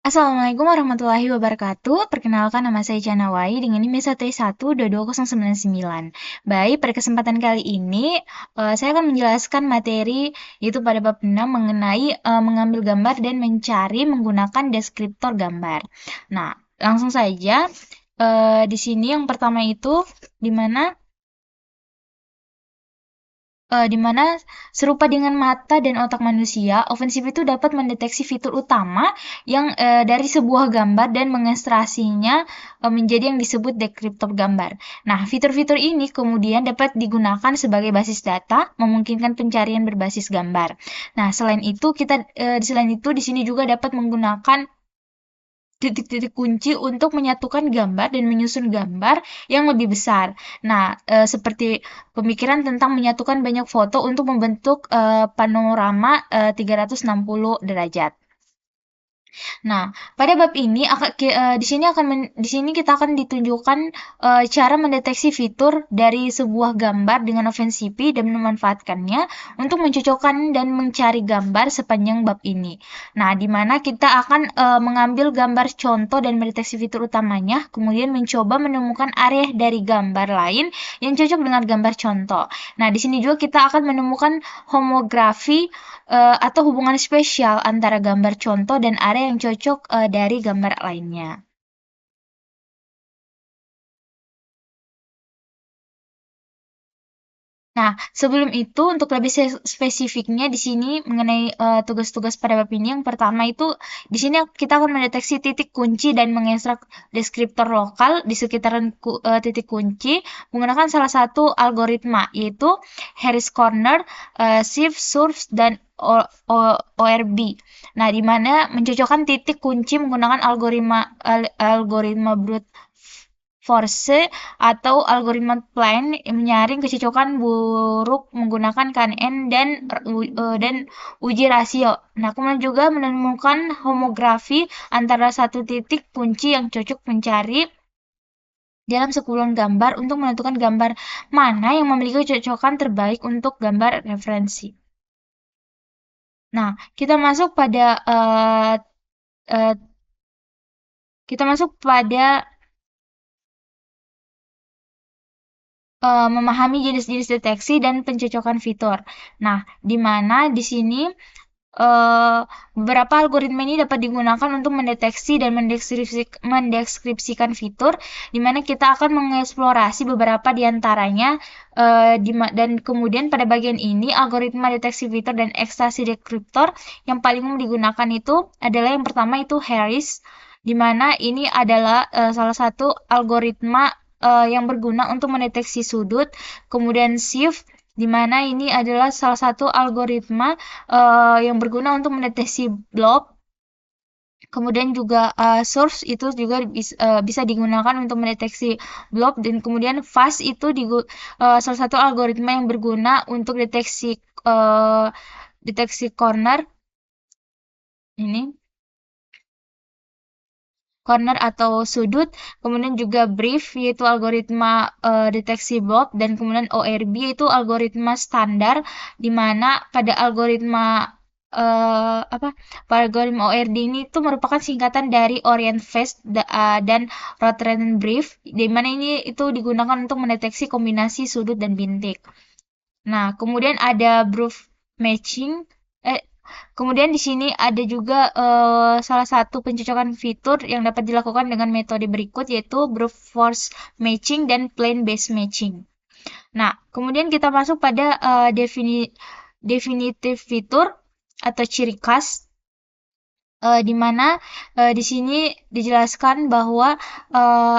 Assalamualaikum warahmatullahi wabarakatuh. Perkenalkan nama saya Canawai dengan NIM 1T1 22099. Baik, pada kesempatan kali ini saya akan menjelaskan materi yaitu pada bab 6 mengenai mengambil gambar dan mencari menggunakan deskriptor gambar. Nah, langsung saja di sini yang pertama itu di mana serupa dengan mata dan otak manusia, OpenCV itu dapat mendeteksi fitur utama yang dari sebuah gambar dan mengekstraksinya menjadi yang disebut deskriptor gambar. Nah, fitur-fitur ini kemudian dapat digunakan sebagai basis data, memungkinkan pencarian berbasis gambar. Nah, selain itu di sini juga dapat menggunakan titik-titik kunci untuk menyatukan gambar dan menyusun gambar yang lebih besar. Nah, seperti pemikiran tentang menyatukan banyak foto untuk membentuk panorama 360 derajat. Nah, pada bab ini di sini kita akan ditunjukkan cara mendeteksi fitur dari sebuah gambar dengan OpenCV dan memanfaatkannya untuk mencocokkan dan mencari gambar sepanjang bab ini. Nah, di mana kita akan mengambil gambar contoh dan mendeteksi fitur utamanya, kemudian mencoba menemukan area dari gambar lain yang cocok dengan gambar contoh. Nah, di sini juga kita akan menemukan homografi atau hubungan spesial antara gambar contoh dan area yang cocok dari gambar lainnya. Nah, sebelum itu untuk lebih spesifiknya di sini mengenai tugas-tugas pada bab ini, yang pertama itu di sini kita akan mendeteksi titik kunci dan mengekstrak deskriptor lokal di sekitaran titik kunci menggunakan salah satu algoritma yaitu Harris Corner, Shift Surf dan ORB. Nah, di mana mencocokkan titik kunci menggunakan algoritma brute force atau algoritma Plain menyaring kecocokan buruk menggunakan KNN dan uji rasio. Nah, kemudian juga menemukan homografi antara satu titik kunci yang cocok mencari dalam sekumpulan gambar untuk menentukan gambar mana yang memiliki kecocokan terbaik untuk gambar referensi. Nah, uh, kita masuk pada memahami jenis-jenis deteksi dan pencocokan fitur. Nah, di mana di sini beberapa algoritma ini dapat digunakan untuk mendeteksi dan mendeskripsikan fitur, di mana kita akan mengeksplorasi beberapa di antaranya, dan kemudian pada bagian ini algoritma deteksi fitur dan ekstraksi deskriptor yang paling umum digunakan itu adalah yang pertama itu Harris, di mana ini adalah salah satu algoritma yang berguna untuk mendeteksi sudut, kemudian Shift di mana ini adalah salah satu algoritma yang berguna untuk mendeteksi blob. Kemudian juga source itu juga bisa digunakan untuk mendeteksi blob, dan kemudian fast itu salah satu algoritma yang berguna untuk deteksi corner atau sudut, kemudian juga brief yaitu algoritma deteksi blob, dan kemudian ORB yaitu algoritma standar, di mana pada algoritma ORD ini itu merupakan singkatan dari Orient Fast dan Rotterdam Brief, di mana ini itu digunakan untuk mendeteksi kombinasi sudut dan bintik. Nah, kemudian ada Brief Matching. Kemudian di sini ada juga salah satu pencocokan fitur yang dapat dilakukan dengan metode berikut yaitu brute force matching dan plain based matching. Nah, kemudian kita masuk pada definitive fitur atau ciri khas, di mana di sini dijelaskan bahwa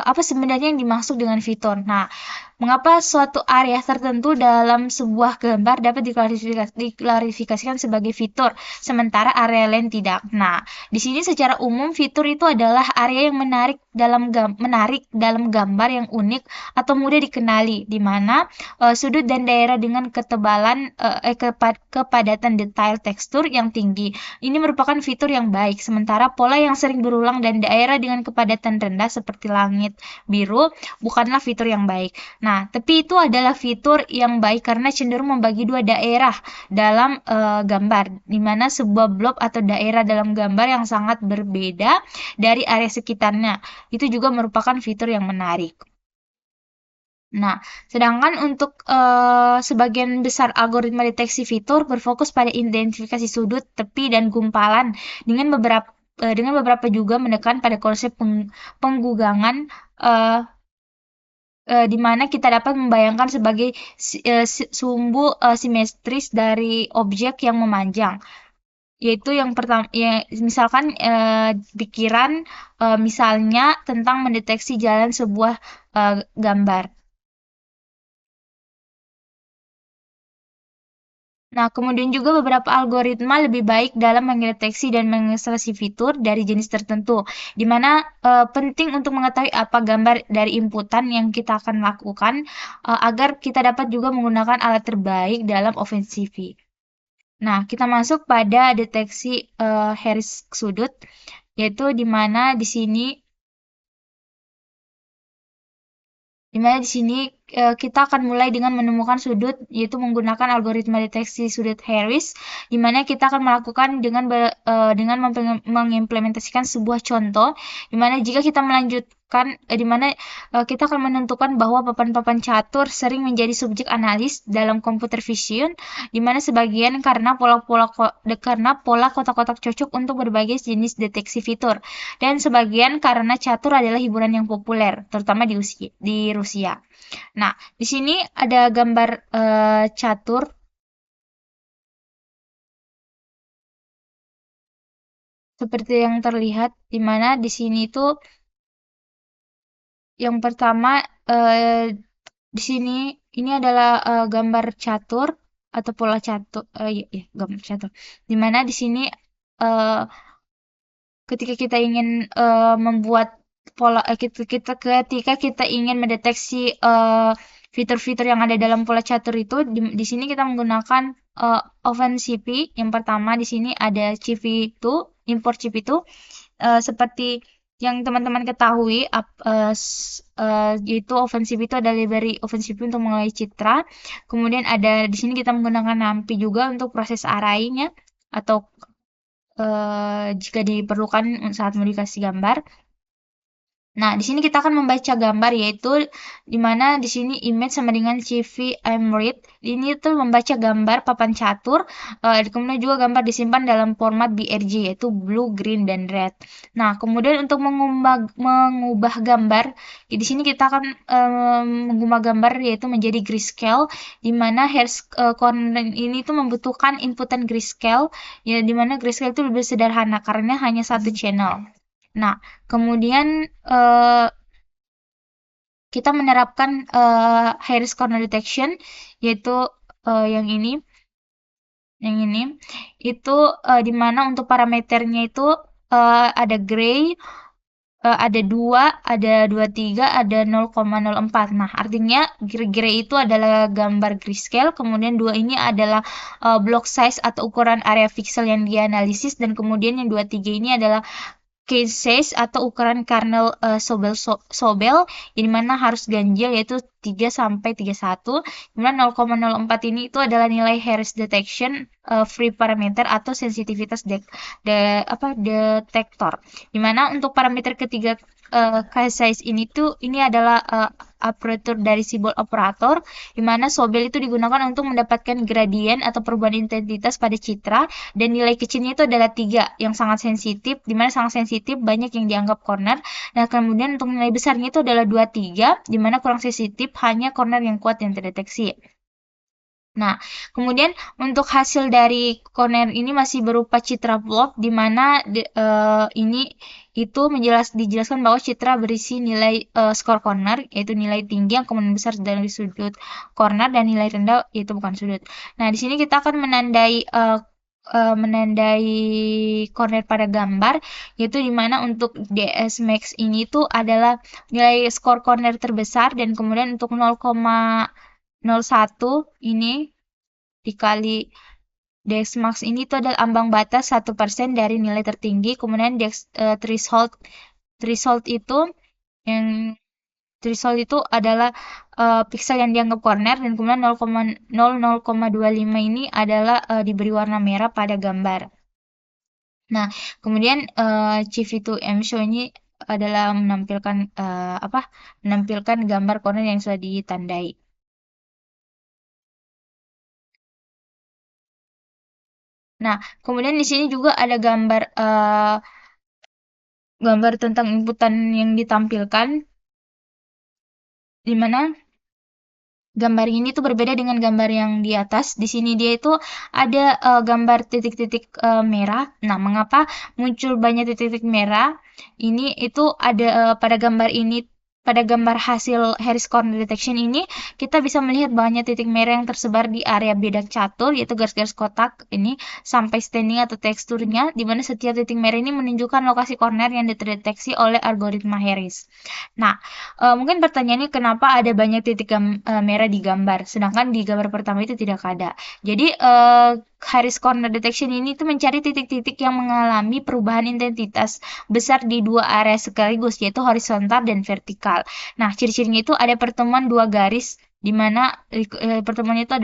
apa sebenarnya yang dimaksud dengan fitur. Nah, mengapa suatu area tertentu dalam sebuah gambar dapat diklarifikasikan sebagai fitur, sementara area lain tidak? Nah, di sini secara umum fitur itu adalah area yang menarik dalam gambar yang unik atau mudah dikenali, di mana sudut dan daerah dengan kepadatan detail tekstur yang tinggi. Ini merupakan fitur yang baik, sementara pola yang sering berulang dan daerah dengan kepadatan rendah seperti langit biru bukanlah fitur yang baik. Nah, tapi itu adalah fitur yang baik karena cenderung membagi dua daerah dalam gambar, di mana sebuah blob atau daerah dalam gambar yang sangat berbeda dari area sekitarnya. Itu juga merupakan fitur yang menarik. Nah, sedangkan untuk sebagian besar algoritma deteksi fitur berfokus pada identifikasi sudut, tepi, dan gumpalan dengan beberapa juga menekan pada konsep penggugangan eh, di mana kita dapat membayangkan sebagai sumbu simetris dari objek yang memanjang. Yaitu yang pertama, ya, misalkan pikiran misalnya tentang mendeteksi jalan sebuah gambar. Nah, kemudian juga beberapa algoritma lebih baik dalam mendeteksi dan mengekstraksi fitur dari jenis tertentu, di mana penting untuk mengetahui apa gambar dari inputan yang kita akan lakukan agar kita dapat juga menggunakan alat terbaik dalam OpenCV. Nah, kita masuk pada deteksi Harris sudut, yaitu di mana di sini Dimana di sini kita akan mulai dengan menemukan sudut, yaitu menggunakan algoritma deteksi sudut Harris, di mana kita akan melakukan dengan mengimplementasikan sebuah contoh, di mana jika kita melanjutkan, di mana kita akan menentukan bahwa papan-papan catur sering menjadi subjek analis dalam computer vision, di mana sebagian karena pola kotak-kotak cocok untuk berbagai jenis deteksi fitur, dan sebagian karena catur adalah hiburan yang populer, terutama di Rusia. Nah, di sini ada gambar catur seperti yang terlihat, di mana di sini itu yang pertama di sini ini adalah gambar catur atau pola catur, ya, gambar catur. Di mana di sini uh, ketika kita ingin membuat ketika kita ingin mendeteksi fitur-fitur yang ada dalam pola catur itu di sini kita menggunakan OpenCV. Yang pertama di sini ada CV2, import CV2 seperti yang teman-teman ketahui yaitu OpenCV itu ada library OpenCV untuk mengolah citra. Kemudian ada di sini kita menggunakan NumPy juga untuk proses arraying-nya atau jika diperlukan saat modifikasi gambar. Nah, di sini kita akan membaca gambar, yaitu di mana di sini image sama dengan CV read. Ini tuh membaca gambar papan catur, kemudian juga gambar disimpan dalam format BRG, yaitu blue, green, dan red. Nah, kemudian untuk mengubah gambar, di sini kita akan mengubah gambar yaitu menjadi grayscale, di mana corner ini tuh membutuhkan inputan grayscale, ya di mana grayscale itu lebih sederhana karena hanya satu channel. Nah, kemudian kita menerapkan Harris Corner Detection, yaitu yang ini itu di mana untuk parameternya itu ada gray, ada 2, ada 23, ada 0,04. Nah, artinya gray itu adalah gambar grayscale, kemudian 2 ini adalah block size atau ukuran area pixel yang dianalisis, dan kemudian yang 23 ini adalah case size atau ukuran kernel Sobel yang mana harus ganjil yaitu 3 sampai 31. Kemudian 0,04 ini itu adalah nilai Harris detection free parameter atau sensitivitas detektor. Dimana untuk parameter ketiga case size ini adalah operator dari simbol operator, di mana Sobel itu digunakan untuk mendapatkan gradien atau perubahan intensitas pada citra, dan nilai kecilnya itu adalah 3 yang sangat sensitif, di mana sangat sensitif banyak yang dianggap corner. Nah, kemudian untuk nilai besarnya itu adalah 23, di mana kurang sensitif hanya corner yang kuat yang terdeteksi. Nah, kemudian untuk hasil dari corner ini masih berupa citra plot, di mana ini itu dijelaskan bahwa citra berisi nilai skor corner, yaitu nilai tinggi yang kemungkinan besar dari sudut corner, dan nilai rendah yaitu bukan sudut. Nah, di sini kita akan menandai corner pada gambar, yaitu dimana untuk DS Max ini tuh adalah nilai skor corner terbesar, dan kemudian untuk 0,01 ini dikali DX Max ini tuh adalah ambang batas 1% dari nilai tertinggi. Kemudian threshold itu yang threshold itu adalah pixel yang dianggap corner, dan kemudian 0,0,25 ini adalah diberi warna merah pada gambar. Nah, kemudian CV2M show ini adalah menampilkan menampilkan gambar corner yang sudah ditandai. Nah, kemudian di sini juga ada gambar tentang inputan yang ditampilkan, di mana gambar ini tuh berbeda dengan gambar yang di atas. Di sini dia itu ada gambar titik-titik merah. Nah, mengapa muncul banyak titik-titik merah? Ini itu ada pada gambar ini, pada gambar hasil Harris Corner Detection ini, kita bisa melihat banyak titik merah yang tersebar di area bedak catur, yaitu garis-garis kotak ini, sampai staining atau teksturnya, di mana setiap titik merah ini menunjukkan lokasi corner yang terdeteksi oleh algoritma Harris. Nah, mungkin pertanyaannya kenapa ada banyak titik merah di gambar, sedangkan di gambar pertama itu tidak ada. Jadi, Harris Corner Detection ini tuh mencari titik-titik yang mengalami perubahan intensitas besar di dua area sekaligus, yaitu horizontal dan vertikal. Nah, ciri-cirinya itu ada pertemuan dua garis, di mana pertemuannya itu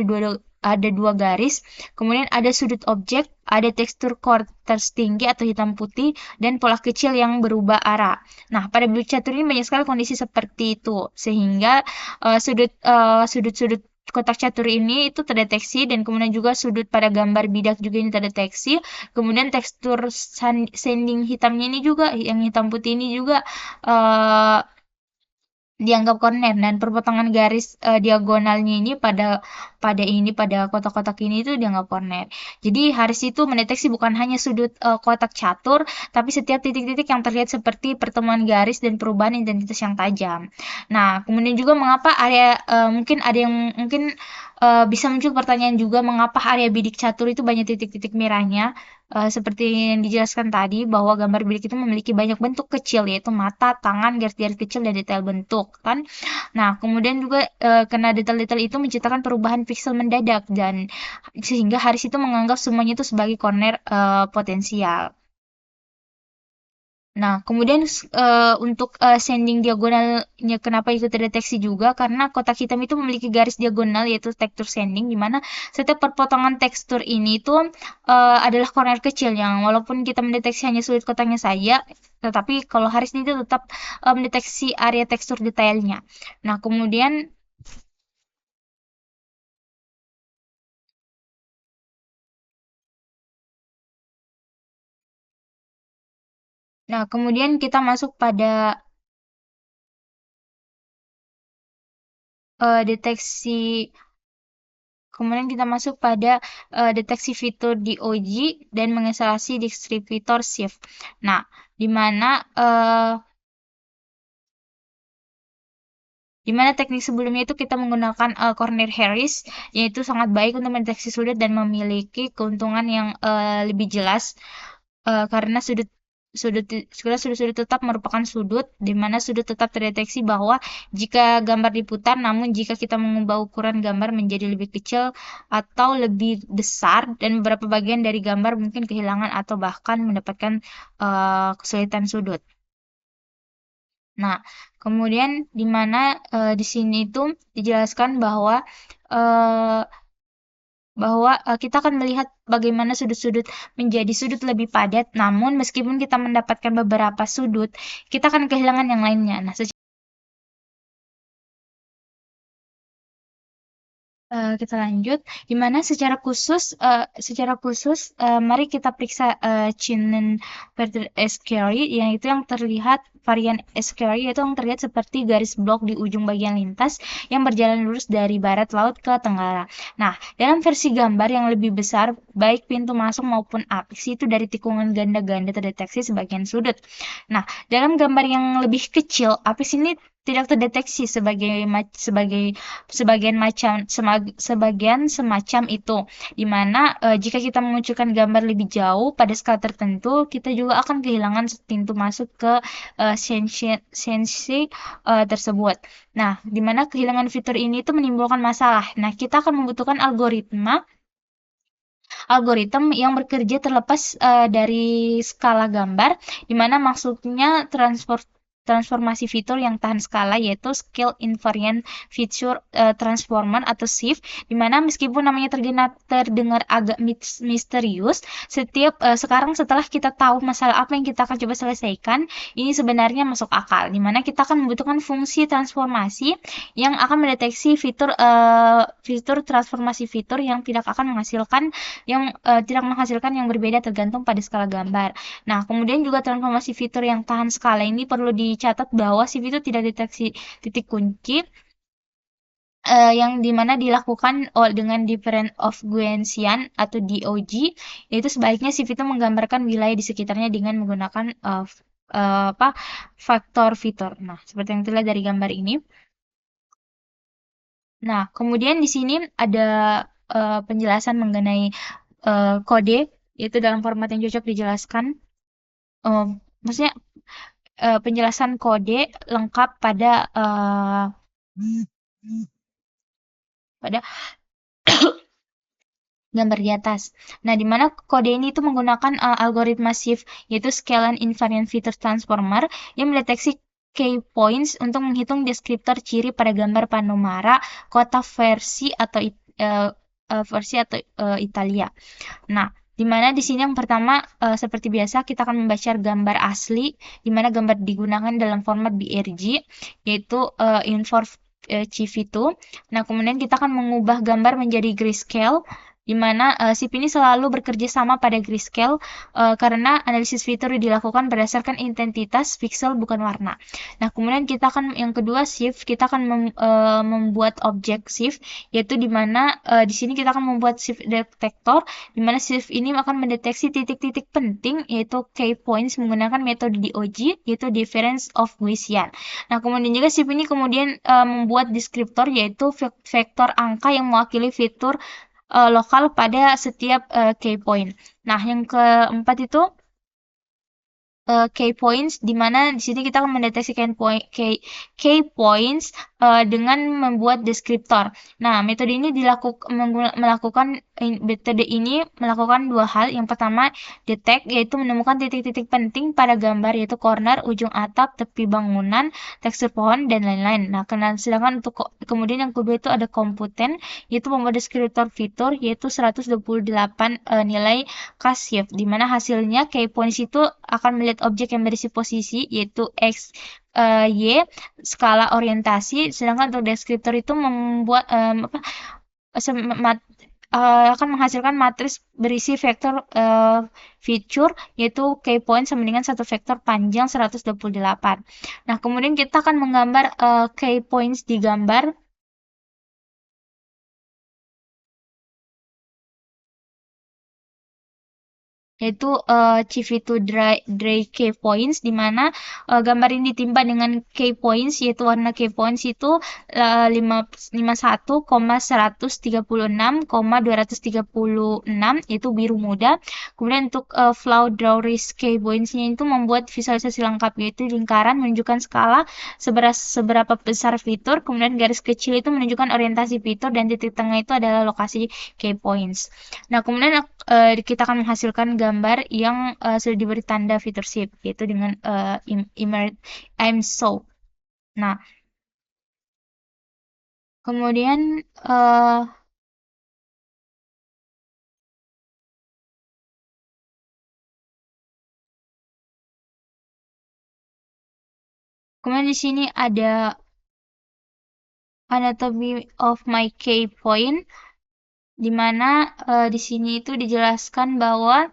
ada dua garis, kemudian ada sudut objek, ada tekstur quarters tinggi atau hitam putih, dan pola kecil yang berubah arah. Nah, pada bilik catur ini banyak sekali kondisi seperti itu, sehingga sudut-sudut kotak catur ini itu terdeteksi, dan kemudian juga sudut pada gambar bidak juga ini terdeteksi. Kemudian tekstur sanding hitamnya ini juga, yang hitam putih ini juga dianggap corner, dan perpotongan garis diagonalnya ini pada kotak-kotak ini itu dianggap corner. Jadi Haris itu mendeteksi bukan hanya sudut kotak catur, tapi setiap titik-titik yang terlihat seperti pertemuan garis dan perubahan intensitas yang tajam. Nah, kemudian juga mengapa area mungkin ada yang mungkin bisa muncul pertanyaan juga, mengapa area bidik catur itu banyak titik-titik merahnya? Seperti yang dijelaskan tadi, bahwa gambar bidik itu memiliki banyak bentuk kecil, yaitu mata, tangan, garis-garis kecil, dan detail bentuk, kan? Nah, kemudian juga karena detail-detail itu menciptakan perubahan pixel mendadak, dan sehingga Haris itu menganggap semuanya itu sebagai corner potensial. Nah, kemudian untuk sanding diagonalnya kenapa itu terdeteksi juga, karena kotak hitam itu memiliki garis diagonal, yaitu tekstur sanding, di mana setiap perpotongan tekstur ini itu adalah corner kecil yang walaupun kita mendeteksi hanya sudut kotaknya saja, tetapi kalau Haris ini tetap mendeteksi area tekstur detailnya. Nah, kemudian kita masuk pada deteksi Kemudian kita masuk pada deteksi fitur DOG dan menginstalasi distributor shift. Nah, di mana teknik sebelumnya itu kita menggunakan Corner Harris, yaitu sangat baik untuk mendeteksi sudut dan memiliki keuntungan yang lebih jelas, karena sudut-sudut tetap merupakan sudut, di mana sudut tetap terdeteksi bahwa jika gambar diputar, namun jika kita mengubah ukuran gambar menjadi lebih kecil atau lebih besar, dan beberapa bagian dari gambar mungkin kehilangan atau bahkan mendapatkan kesulitan sudut. Nah, kemudian di mana di sini itu dijelaskan bahwa eh, kita akan melihat bagaimana sudut-sudut menjadi sudut lebih padat, namun meskipun kita mendapatkan beberapa sudut, kita akan kehilangan yang lainnya. Nah, kita lanjut, di mana secara khusus mari kita periksa Chinnen Pattern S-Carry, yaitu yang terlihat varian S-Carry, yaitu yang terlihat seperti garis blok di ujung bagian lintas yang berjalan lurus dari barat laut ke tenggara. Nah, dalam versi gambar yang lebih besar, baik pintu masuk maupun apeks itu dari tikungan ganda-ganda terdeteksi sebagian sudut. Nah, dalam gambar yang lebih kecil, apeks ini tidak terdeteksi sebagian semacam itu, dimana jika kita mengunculkan gambar lebih jauh pada skala tertentu, kita juga akan kehilangan pintu masuk ke sensi tersebut. Nah, dimana kehilangan fitur ini itu menimbulkan masalah. Nah, kita akan membutuhkan algoritma yang bekerja terlepas dari skala gambar, di mana maksudnya transformasi fitur yang tahan skala, yaitu Scale Invariant Feature Transformer atau SIF, di mana meskipun namanya terdengar agak misterius, sekarang setelah kita tahu masalah apa yang kita akan coba selesaikan, ini sebenarnya masuk akal, di mana kita akan membutuhkan fungsi transformasi yang akan mendeteksi fitur transformasi fitur yang tidak menghasilkan yang berbeda tergantung pada skala gambar. Nah, kemudian juga transformasi fitur yang tahan skala ini perlu dicatat bahwa SIF itu tidak deteksi titik kunci yang dimana dilakukan dengan difference of Gaussian atau DOG, yaitu sebaliknya SIF itu menggambarkan wilayah di sekitarnya dengan menggunakan faktor fitur. Nah, seperti yang terlihat dari gambar ini. Nah, kemudian di sini ada penjelasan mengenai kode, yaitu dalam format yang cocok dijelaskan. Maksudnya penjelasan kode lengkap pada gambar di atas. Nah, di mana kode ini itu menggunakan algoritma SIF, yaitu Scalar Invariant Feature Transformer, yang mendeteksi key points untuk menghitung deskriptor ciri pada gambar Panomara kota versi atau Italia. Nah, di mana di sini yang pertama seperti biasa kita akan membaca gambar asli, di mana gambar digunakan dalam format BRG, yaitu Infor CV2. Nah, kemudian kita akan mengubah gambar menjadi grayscale, di mana SIP ini selalu bekerja sama pada grayscale karena analisis fitur dilakukan berdasarkan intensitas pixel bukan warna. Nah, kemudian yang kedua shift, kita akan membuat objek shift, yaitu di mana di sini kita akan membuat shift detector, di mana shift ini akan mendeteksi titik-titik penting, yaitu key points menggunakan metode DOG, yaitu difference of Gaussian. Nah, kemudian juga shift ini kemudian membuat deskriptor, yaitu vektor angka yang mewakili fitur lokal pada setiap key point. Nah, yang keempat itu key points, di mana di sini kita akan mendeteksi key points dengan membuat deskriptor. Nah, metode ini melakukan dua hal. Yang pertama, detect, yaitu menemukan titik-titik penting pada gambar, yaitu corner, ujung atap, tepi bangunan, tekstur pohon, dan lain-lain. Nah, sedangkan untuk kemudian yang kedua itu ada komputen, yaitu membuat deskriptor fitur, yaitu 128 nilai Kasif, di mana hasilnya key points itu akan melihat objek yang berisi posisi, yaitu X, Y, skala orientasi, sedangkan untuk deskriptor itu akan menghasilkan matris berisi vektor feature, yaitu key point sama dengan satu vektor panjang 128. Nah, kemudian kita akan menggambar key points di gambar, yaitu CV2 Dry Key Points, di mana gambar ini ditimpa dengan key points, yaitu warna key points itu 51,136,236, yaitu biru muda. Kemudian untuk Flow Draw Risk Key Points-nya itu membuat visualisasi lengkap, yaitu lingkaran menunjukkan skala seberapa besar fitur, kemudian garis kecil itu menunjukkan orientasi fitur, dan titik tengah itu adalah lokasi key points. Nah, kemudian kita akan menghasilkan gambar yang sudah diberi tanda fitur SIP, yaitu dengan I'm so. Nah, kemudian di sini ada anatomy of my key point, di mana di sini itu dijelaskan bahwa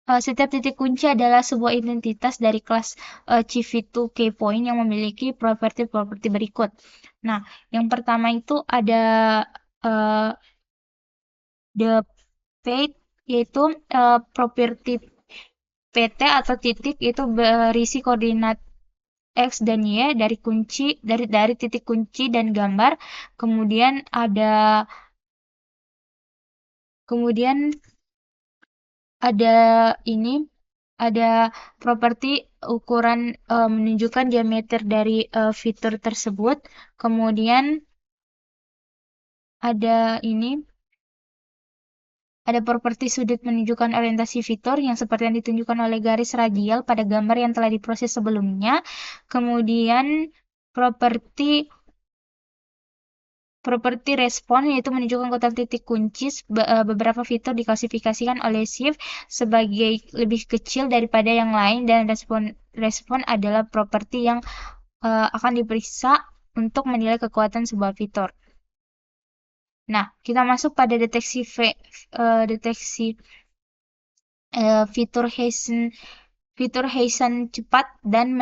setiap titik kunci adalah sebuah identitas dari kelas CV2 key point yang memiliki properti-properti berikut. Nah, yang pertama itu ada the Pate, yaitu properti PT atau titik itu berisi koordinat X dan Y dari titik kunci dan gambar. Kemudian ada properti ukuran menunjukkan diameter dari fitur tersebut. Kemudian ada Ada properti sudut menunjukkan orientasi fitur yang seperti yang ditunjukkan oleh garis radial pada gambar yang telah diproses sebelumnya. Kemudian properti respon yaitu menunjukkan kotak titik kunci. Beberapa fitur diklasifikasikan oleh Shift sebagai lebih kecil daripada yang lain, dan respon adalah properti yang akan diperiksa untuk menilai kekuatan sebuah fitur. Nah, kita masuk pada deteksi fitur Hessian cepat dan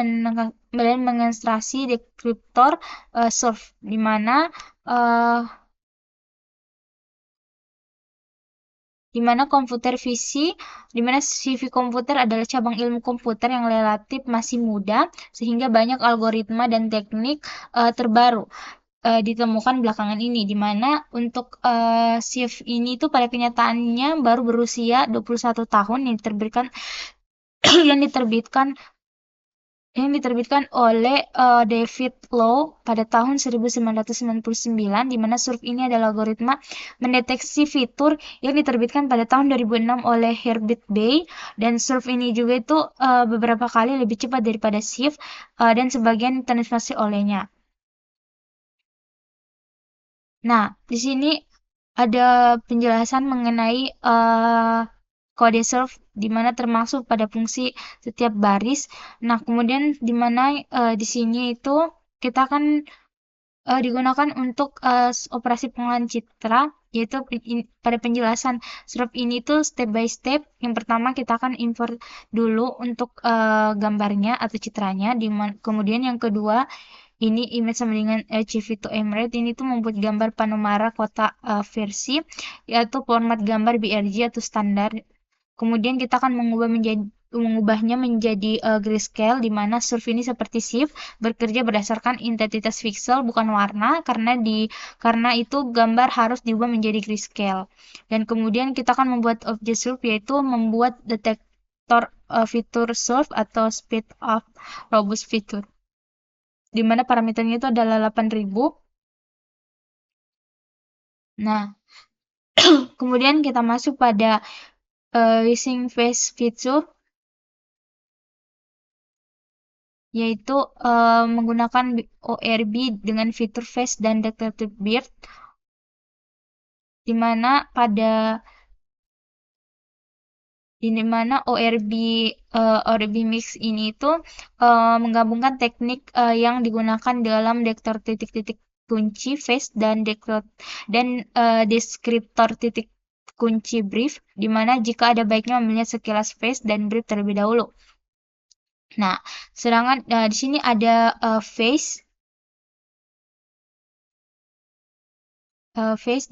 mengekstraksi dekriptor surf, di mana di mana CV komputer adalah cabang ilmu komputer yang relatif masih muda, sehingga banyak algoritma dan teknik terbaru ditemukan belakangan ini, di mana untuk CV ini tuh pada kenyataannya baru berusia 21 tahun yang diterbitkan oleh David Low pada tahun 1999, di mana surf ini adalah algoritma mendeteksi fitur yang diterbitkan pada tahun 2006 oleh Herbert Bay, dan surf ini juga itu beberapa kali lebih cepat daripada Shift dan sebagian terinspirasi olehnya. Nah, di sini ada penjelasan mengenai kode surf, di mana termasuk pada fungsi setiap baris. Nah, kemudian di mana di sini itu kita akan digunakan untuk operasi pengolahan citra, yaitu pada penjelasan surf ini tuh step by step. Yang pertama kita akan import dulu untuk gambarnya atau citranya, kemudian yang kedua ini image sama dengan CV2Emerald ini tuh membuat gambar panorama kota versi, yaitu format gambar BRG atau standar. Kemudian kita akan mengubahnya menjadi grayscale, di mana surf ini seperti Shift bekerja berdasarkan intensitas pixel bukan warna, karena itu gambar harus diubah menjadi grayscale. Dan kemudian kita akan membuat objek surf, yaitu membuat detektor fitur surf atau speed of robust fitur, di mana parameternya itu adalah 8000. Nah, kemudian kita masuk pada using face feature, yaitu menggunakan ORB dengan fitur face dan detective beard, di mana ORB mix ini itu menggabungkan teknik yang digunakan dalam detektor titik-titik kunci face dan deskriptor titik kunci brief, di mana jika ada baiknya melihat sekilas face dan brief terlebih dahulu. Nah, sedangkan di sini ada face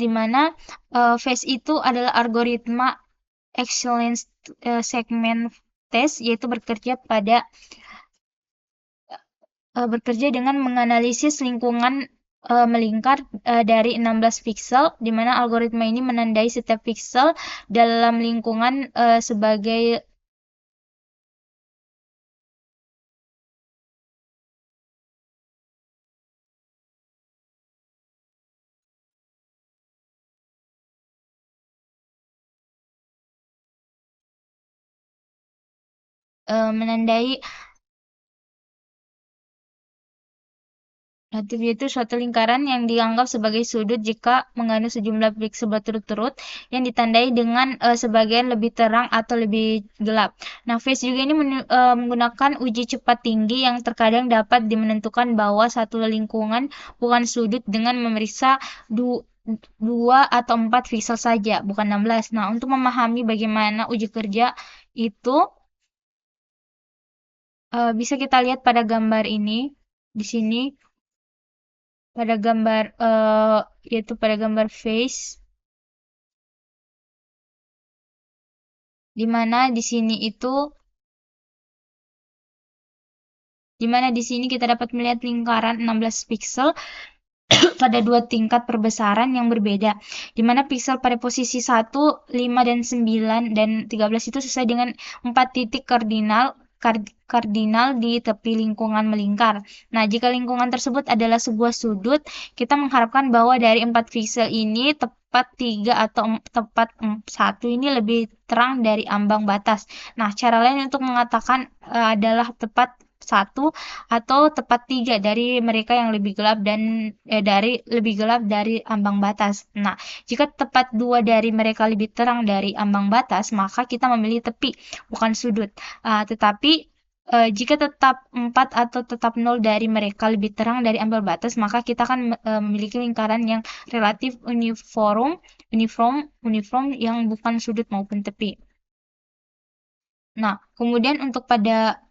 di mana face itu adalah algoritma excellence segment test, yaitu bekerja dengan menganalisis lingkungan melingkar dari 16 pixel, di mana algoritma ini menandai setiap pixel dalam lingkungan sebagai itu suatu lingkaran yang dianggap sebagai sudut jika mengandung sejumlah pixel berturut-turut yang ditandai dengan sebagian lebih terang atau lebih gelap. Nah, face juga ini menggunakan uji cepat tinggi yang terkadang dapat menentukan bahwa satu lingkungan bukan sudut dengan memeriksa 2 atau 4 pixel saja, bukan 16. Nah, untuk memahami bagaimana uji kerja itu bisa kita lihat pada gambar ini di sini, pada gambar yaitu pada gambar face, di mana di sini kita dapat melihat lingkaran 16 pixel pada 2 tingkat perbesaran yang berbeda, di mana pixel pada posisi 1, 5, dan 9, dan 13 itu sesuai dengan 4 titik kardinal kardinal di tepi lingkungan melingkar. Nah, jika lingkungan tersebut adalah sebuah sudut, kita mengharapkan bahwa dari 4 piksel ini tepat 3 atau tepat 1 ini lebih terang dari ambang batas. Nah, cara lain untuk mengatakan adalah tepat 1 atau tepat 3 dari mereka yang lebih gelap dan dari lebih gelap dari ambang batas. Nah, jika tepat 2 dari mereka lebih terang dari ambang batas, maka kita memilih tepi, bukan sudut. Tetapi jika tetap 4 atau tetap 0 dari mereka lebih terang dari ambang batas, maka kita akan memiliki lingkaran yang relatif uniform yang bukan sudut maupun tepi. Nah, kemudian untuk pada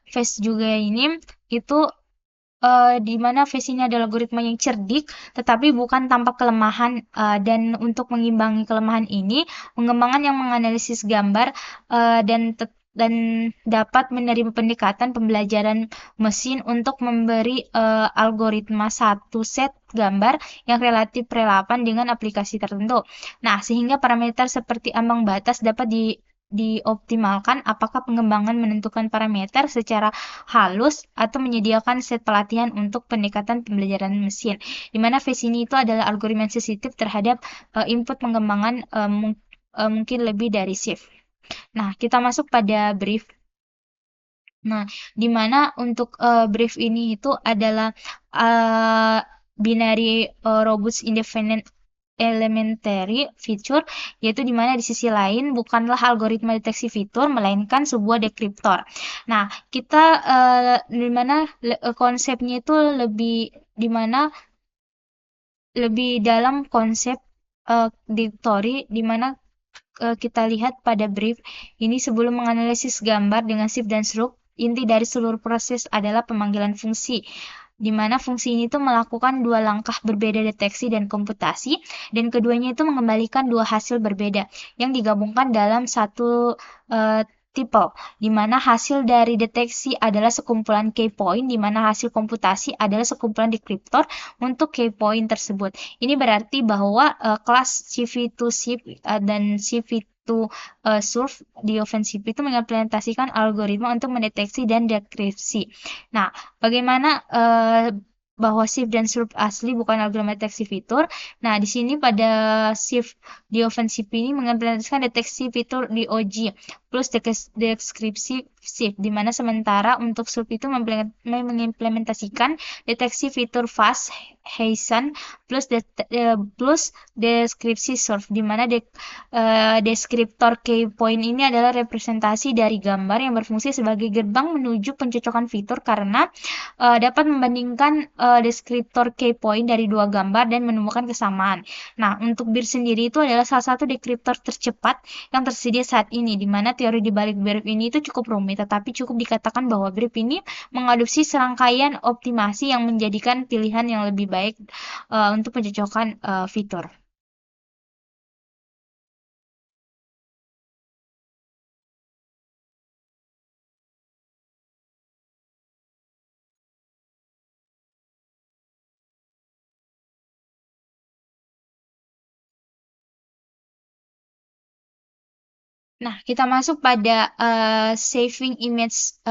phase juga ini itu di mana phase ini adalah algoritma yang cerdik, tetapi bukan tanpa kelemahan. Dan untuk mengimbangi kelemahan ini, pengembangan yang menganalisis gambar dan dapat menerima pendekatan pembelajaran mesin untuk memberi algoritma satu set gambar yang relatif relevan dengan aplikasi tertentu. Nah, sehingga parameter seperti ambang batas dapat dioptimalkan apakah pengembangan menentukan parameter secara halus atau menyediakan set pelatihan untuk pendekatan pembelajaran mesin, di mana phase ini itu adalah algoritma sensitif terhadap input pengembangan mungkin lebih dari shift. Nah, kita masuk pada brief. Nah, di mana untuk brief ini itu adalah binary robust independent elementary feature, yaitu di mana di sisi lain bukanlah algoritma deteksi fitur melainkan sebuah dekriptor. Nah, kita di mana konsepnya itu lebih di mana lebih dalam konsep dictory, di mana kita lihat pada brief ini sebelum menganalisis gambar dengan shift dan stroke, inti dari seluruh proses adalah pemanggilan fungsi, di mana fungsi ini tuh melakukan dua langkah berbeda deteksi dan komputasi, dan keduanya itu mengembalikan dua hasil berbeda yang digabungkan dalam satu tuple, di mana hasil dari deteksi adalah sekumpulan key point, di mana hasil komputasi adalah sekumpulan dekriptor untuk key point tersebut. Ini berarti bahwa kelas CV2SIP dan CV2Surf di OpenCV itu mengimplementasikan algoritma untuk mendeteksi dan dekripsi. Nah, bagaimana bahwa shift dan surf asli bukan algoritma deteksi fitur. Nah, di sini pada shift di OpenCV ini mengimplementasikan deteksi fitur di OG plus deskripsi shift, di mana sementara untuk surf itu mengimplementasikan deteksi fitur fast Hazen plus deskripsi surf, di mana deskriptor key point ini adalah representasi dari gambar yang berfungsi sebagai gerbang menuju pencocokan fitur karena dapat membandingkan deskriptor key point dari dua gambar dan menemukan kesamaan. Nah, untuk BIR sendiri itu adalah salah satu dekriptor tercepat yang tersedia saat ini, di mana teori di balik BIR ini itu cukup rumit, tetapi cukup dikatakan bahwa BIR ini mengadopsi serangkaian optimasi yang menjadikan pilihan yang lebih baik untuk pencocokan fitur. Nah, kita masuk pada saving image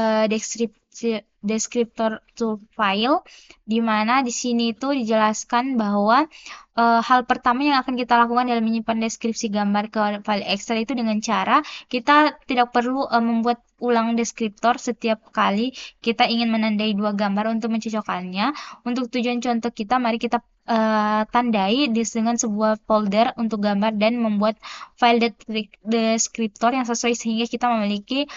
descriptor to file, di mana di sini itu dijelaskan bahwa hal pertama yang akan kita lakukan dalam menyimpan deskripsi gambar ke file Excel itu dengan cara kita tidak perlu membuat ulang deskriptor setiap kali kita ingin menandai dua gambar untuk mencocokkannya. Untuk tujuan contoh kita, mari kita tandai dengan sebuah folder untuk gambar dan membuat file deskriptor yang sesuai sehingga kita memiliki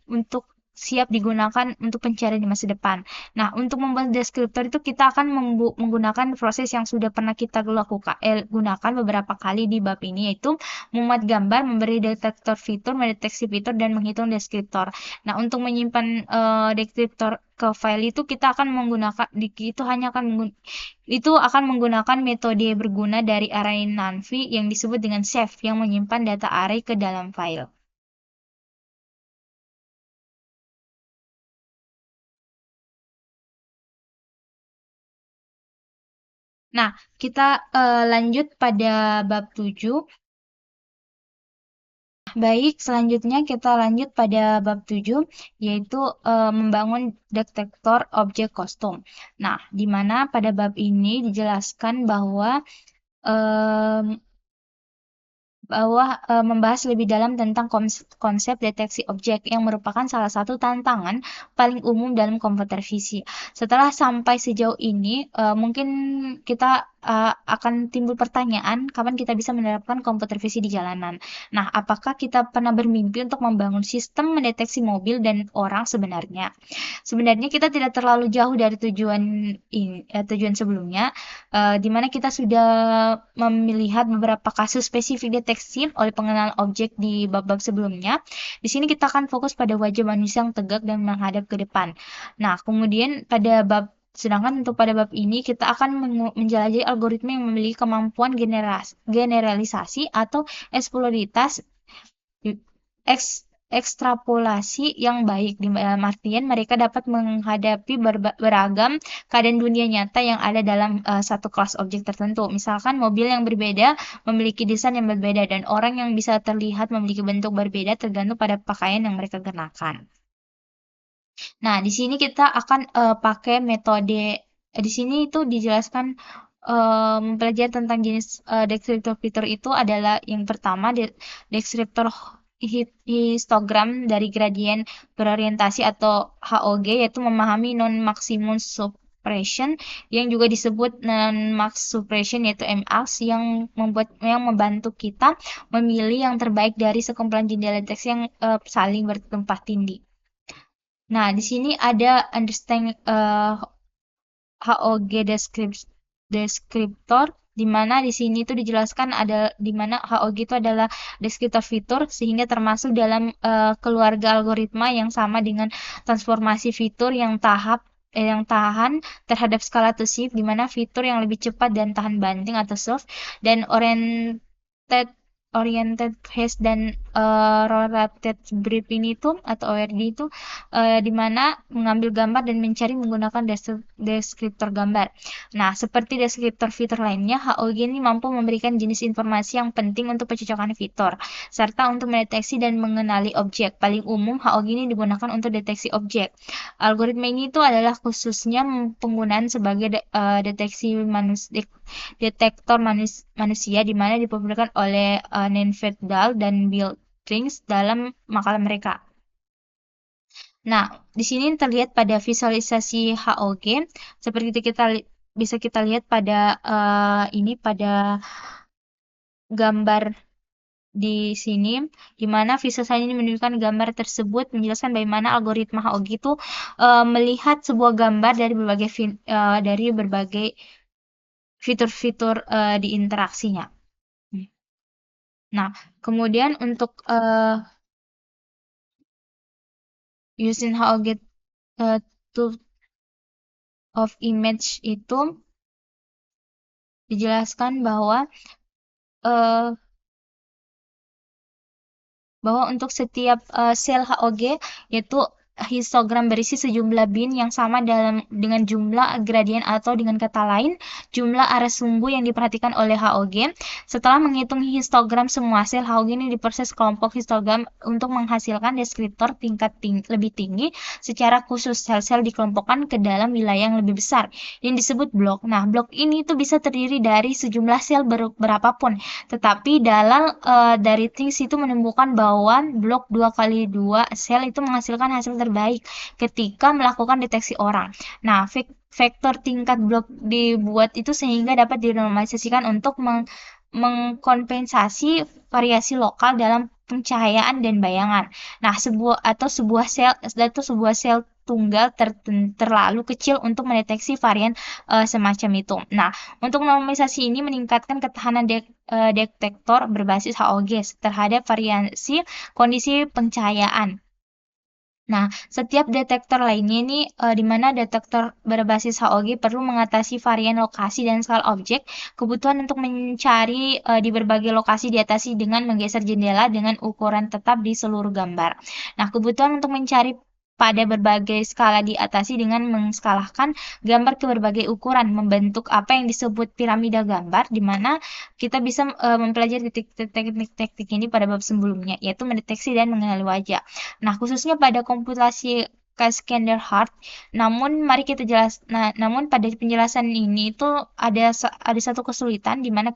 untuk siap digunakan untuk pencarian di masa depan. Nah, untuk membuat deskriptor itu kita akan menggunakan proses yang sudah pernah kita gunakan beberapa kali di bab ini, yaitu membuat gambar, memberi detektor fitur, mendeteksi fitur, dan menghitung deskriptor. Nah, untuk menyimpan deskriptor ke file itu kita akan menggunakan itu akan menggunakan metode berguna dari array NaN-V yang disebut dengan save yang menyimpan data array ke dalam file. Nah, kita lanjut pada bab 7. Baik, selanjutnya kita lanjut pada bab 7, yaitu membangun detektor objek kostum. Nah, di mana pada bab ini dijelaskan bahwa em, membahas lebih dalam tentang konsep deteksi objek yang merupakan salah satu tantangan paling umum dalam komputer visi. Setelah sampai sejauh ini, mungkin kita akan timbul pertanyaan, kapan kita bisa menerapkan komputer visi di jalanan? Nah, apakah kita pernah bermimpi untuk membangun sistem mendeteksi mobil dan orang sebenarnya? Sebenarnya kita tidak terlalu jauh dari tujuan sebelumnya, di mana kita sudah melihat beberapa kasus spesifik deteksi oleh pengenalan objek di bab-bab sebelumnya. Di sini kita akan fokus pada wajah manusia yang tegak dan menghadap ke depan. Nah, kemudian sedangkan untuk pada bab ini kita akan menjelajahi algoritma yang memiliki kemampuan generalisasi atau eksplorativitas ekstrapolasi yang baik, di dalam artian mereka dapat menghadapi beragam keadaan dunia nyata yang ada dalam satu kelas objek tertentu. Misalkan mobil yang berbeda memiliki desain yang berbeda dan orang yang bisa terlihat memiliki bentuk berbeda tergantung pada pakaian yang mereka kenakan. Nah, di sini kita akan pakai metode di sini itu dijelaskan mempelajari tentang jenis deskriptor fitur itu adalah yang pertama deskriptor histogram dari gradien berorientasi atau HOG, yaitu memahami non-maximum suppression yang juga disebut non-max suppression, yaitu MAX, yang membantu kita memilih yang terbaik dari sekumpulan jendela deteksi yang saling bertumpah tindih. Nah, di sini ada understand HOG deskriptor, di mana di sini itu dijelaskan ada di mana HOG itu adalah deskriptor fitur, sehingga termasuk dalam keluarga algoritma yang sama dengan transformasi fitur yang tahan terhadap skala to shift, di mana fitur yang lebih cepat dan tahan banting atau soft, dan oriented phase dan rotated brief ini tuh atau ORD itu di mana mengambil gambar dan mencari menggunakan deskriptor gambar. Nah, seperti deskriptor fitur lainnya, HOG ini mampu memberikan jenis informasi yang penting untuk pencocokan fitur, serta untuk mendeteksi dan mengenali objek. Paling umum, HOG ini digunakan untuk deteksi objek. Algoritma ini itu adalah khususnya penggunaan sebagai detektor manusia, di mana dipublikasikan oleh Neanderthal dan Bill Trinks dalam makalah mereka. Nah, di sini terlihat pada visualisasi HOG, seperti itu bisa kita lihat pada pada gambar di sini, di mana visualisasi ini menunjukkan gambar tersebut menjelaskan bagaimana algoritma HOG itu melihat sebuah gambar dari berbagai fitur-fitur di interaksinya. Nah, kemudian untuk using HOG tool of image itu dijelaskan bahwa untuk setiap sel HOG yaitu histogram berisi sejumlah bin yang sama dengan jumlah gradien, atau dengan kata lain jumlah area sumbu yang diperhatikan oleh HOG. Setelah menghitung histogram semua sel, HOG ini diproses kelompok histogram untuk menghasilkan deskriptor tingkat lebih tinggi. Secara khusus sel-sel dikelompokkan ke dalam wilayah yang lebih besar yang disebut blok. Nah, blok ini itu bisa terdiri dari sejumlah sel berapapun, tetapi dari Things itu menemukan bahwa blok 2x2 sel itu menghasilkan hasil terbaik ketika melakukan deteksi orang. Nah, vektor tingkat blok dibuat itu sehingga dapat dinormalisasikan untuk mengkompensasi variasi lokal dalam pencahayaan dan bayangan. Nah, sebuah sel tunggal terlalu kecil untuk mendeteksi varian semacam itu. Nah, untuk normalisasi ini meningkatkan ketahanan detektor berbasis HOG terhadap variasi kondisi pencahayaan. Nah, setiap detektor lainnya ini di mana detektor berbasis HOG perlu mengatasi varian lokasi dan skala objek. Kebutuhan untuk mencari di berbagai lokasi diatasi dengan menggeser jendela dengan ukuran tetap di seluruh gambar. Nah, kebutuhan untuk mencari pada berbagai skala diatasi dengan menskalahkan gambar ke berbagai ukuran, membentuk apa yang disebut piramida gambar, di mana kita bisa mempelajari teknik-teknik ini pada bab sebelumnya, yaitu mendeteksi dan mengenali wajah. Nah, khususnya pada komputasi Kaskander Hart. Namun pada penjelasan ini itu ada satu kesulitan di mana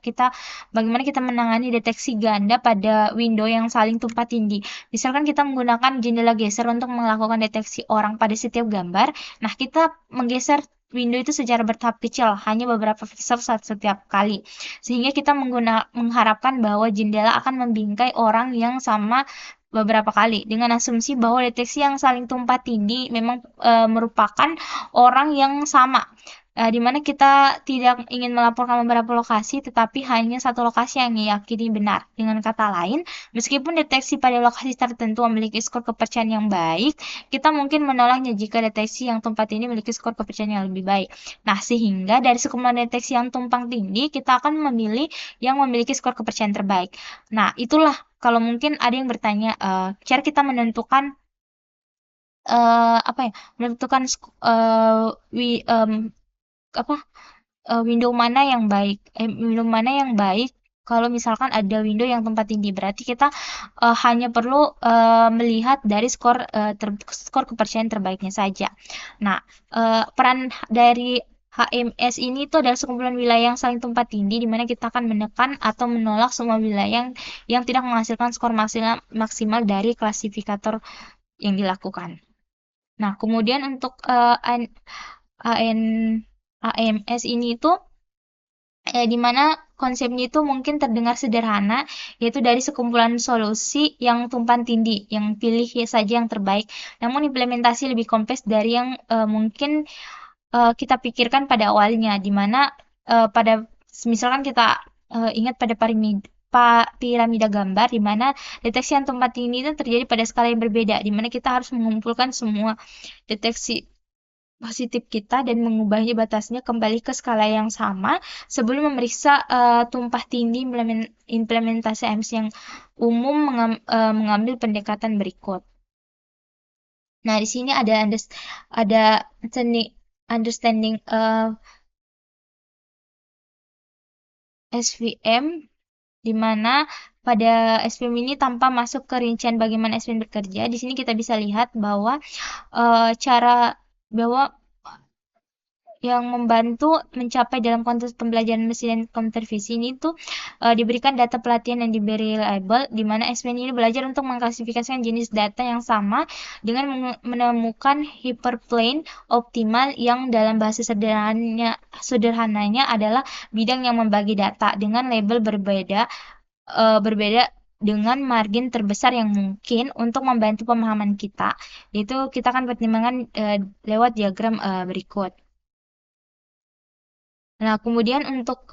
bagaimana kita menangani deteksi ganda pada window yang saling tumpang tindih. Misalkan kita menggunakan jendela geser untuk melakukan deteksi orang pada setiap gambar. Nah, kita menggeser window itu secara bertahap kecil, hanya beberapa pixel setiap kali. Sehingga kita mengharapkan bahwa jendela akan membingkai orang yang sama beberapa kali dengan asumsi bahwa deteksi yang saling tumpang tindih memang merupakan orang yang sama, di mana kita tidak ingin melaporkan beberapa lokasi tetapi hanya satu lokasi yang diyakini benar. Dengan kata lain, meskipun deteksi pada lokasi tertentu memiliki skor kepercayaan yang baik, kita mungkin menolaknya jika deteksi yang tumpang tindih memiliki skor kepercayaan yang lebih baik. Nah, sehingga dari sekumpulan deteksi yang tumpang tindih kita akan memilih yang memiliki skor kepercayaan terbaik. Nah, itulah kalau mungkin ada yang bertanya, cara kita menentukan apa ya, menentukan apa window mana yang baik, kalau misalkan ada window yang tempat tinggi, berarti kita hanya perlu melihat dari skor kepercayaan terbaiknya saja. Nah, peran dari HMS ini itu adalah sekumpulan wilayah yang saling tumpang tindih, di mana kita akan menekan atau menolak semua wilayah yang tidak menghasilkan skor maksimal dari klasifikator yang dilakukan. Nah, kemudian untuk AN AMS ini itu di mana konsepnya itu mungkin terdengar sederhana, yaitu dari sekumpulan solusi yang tumpang tindih, yang pilih saja yang terbaik. Namun implementasi lebih kompleks dari yang mungkin kita pikirkan pada awalnya, di mana pada misalkan kita ingat pada piramida gambar, di mana deteksi yang tumpang tindih itu terjadi pada skala yang berbeda, di mana kita harus mengumpulkan semua deteksi positif kita dan mengubahnya batasnya kembali ke skala yang sama sebelum memeriksa tumpang tindih implementasi AMS yang umum mengambil pendekatan berikut. Nah, di sini ada understanding SVM, di mana pada SVM ini tanpa masuk ke rincian bagaimana SVM bekerja, di sini kita bisa lihat bahwa bahwa yang membantu mencapai dalam konteks pembelajaran mesin dan komputer vision ini tuh diberikan data pelatihan yang diberi label, di mana SPN ini belajar untuk mengklasifikasikan jenis data yang sama dengan menemukan hyperplane optimal yang dalam bahasa sederhananya adalah bidang yang membagi data dengan label berbeda dengan margin terbesar yang mungkin untuk membantu pemahaman kita. Itu kita akan pertimbangkan lewat diagram berikut. Nah, kemudian untuk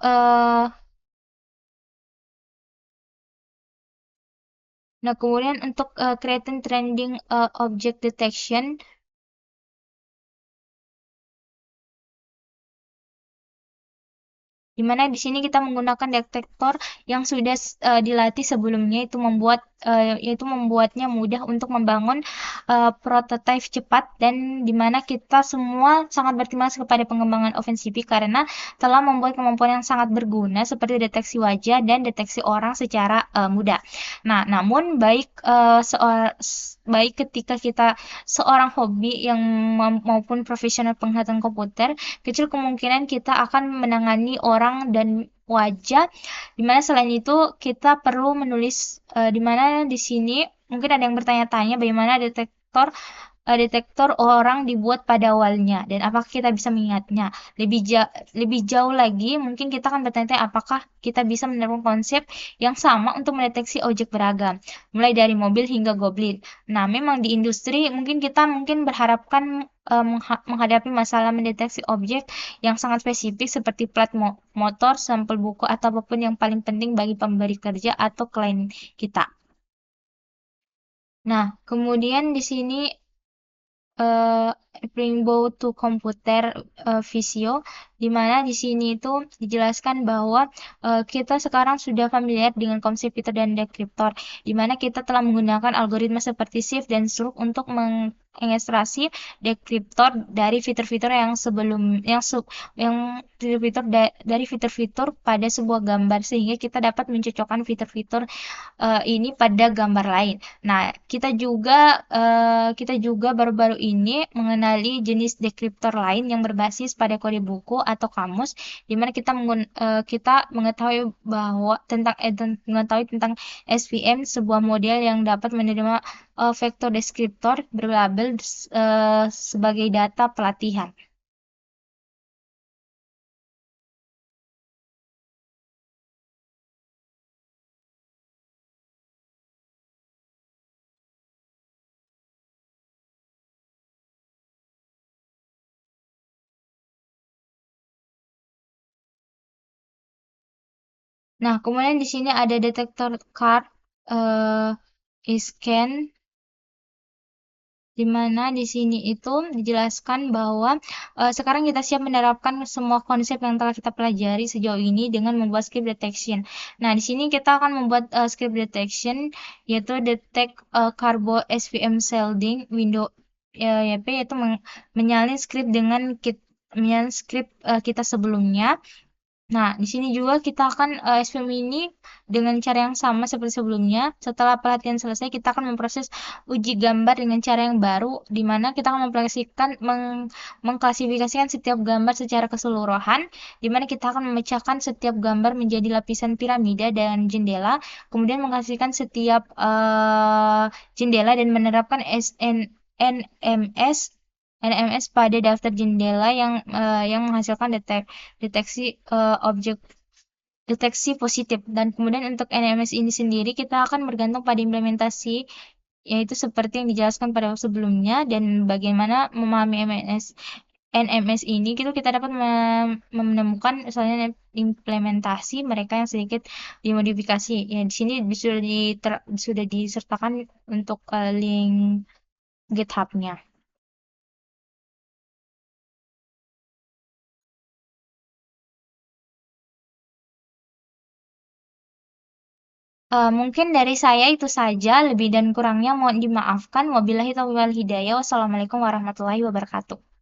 creating trending object detection, di mana di sini kita menggunakan detektor yang sudah dilatih sebelumnya, yaitu membuatnya mudah untuk membangun prototipe cepat, dan di mana kita semua sangat berterima kasih kepada pengembangan OpenCV karena telah membuat kemampuan yang sangat berguna seperti deteksi wajah dan deteksi orang secara mudah. Nah, namun baik ketika kita seorang hobi yang maupun profesional penglihatan komputer, kecil kemungkinan kita akan menangani orang dan wajah, dimana selain itu kita perlu menulis, dimana di sini mungkin ada yang bertanya-tanya bagaimana detektor orang dibuat pada awalnya dan apakah kita bisa mengingatnya. Lebih jauh lagi mungkin kita akan bertanya apakah kita bisa menerapkan konsep yang sama untuk mendeteksi objek beragam, mulai dari mobil hingga goblin. Nah, memang di industri kita berharapkan menghadapi masalah mendeteksi objek yang sangat spesifik seperti plat motor, sampel buku, atau apapun yang paling penting bagi pemberi kerja atau klien kita. Nah, kemudian di sini Rainbow to Computer Visio, di mana di sini itu dijelaskan bahwa kita sekarang sudah familiar dengan konsep fitur dan deskriptor, di mana kita telah menggunakan algoritma seperti shift dan stroke untuk mengekstraksi deskriptor dari fitur-fitur yang sebelum yang fitur-fitur dari fitur-fitur pada sebuah gambar sehingga kita dapat mencocokkan fitur-fitur ini pada gambar lain. Nah, kita juga baru-baru ini mengenali jenis deskriptor lain yang berbasis pada kode buku atau kamus, di mana kita mengetahui tentang SVM, sebuah model yang dapat menerima vektor deskriptor berlabel sebagai data pelatihan. Nah, kemudian di sini ada detektor card, eh, scan, di mana di sini itu dijelaskan bahwa sekarang kita siap menerapkan semua konsep yang telah kita pelajari sejauh ini dengan membuat script detection. Nah, di sini kita akan membuat script detection, yaitu detect carbo SVM shielding window YP, yaitu menyalin script dengan menyalin script kita sebelumnya. Nah, di sini juga kita akan SVM ini dengan cara yang sama seperti sebelumnya. Setelah pelatihan selesai, kita akan memproses uji gambar dengan cara yang baru, di mana kita akan mengklasifikasikan setiap gambar secara keseluruhan, di mana kita akan memecahkan setiap gambar menjadi lapisan piramida dan jendela, kemudian mengklasifikasikan setiap jendela dan menerapkan NMS pada daftar jendela yang menghasilkan deteksi objek deteksi positif. Dan kemudian untuk NMS ini sendiri kita akan bergantung pada implementasi, yaitu seperti yang dijelaskan pada sebelumnya, dan bagaimana memahami NMS ini gitu kita dapat menemukan misalnya implementasi mereka yang sedikit dimodifikasi. Ya, di sini sudah disertakan untuk link GitHub-nya. Mungkin dari saya itu saja, lebih dan kurangnya mohon dimaafkan. Wabillahi taufiq wal hidayah. Wassalamualaikum warahmatullahi wabarakatuh.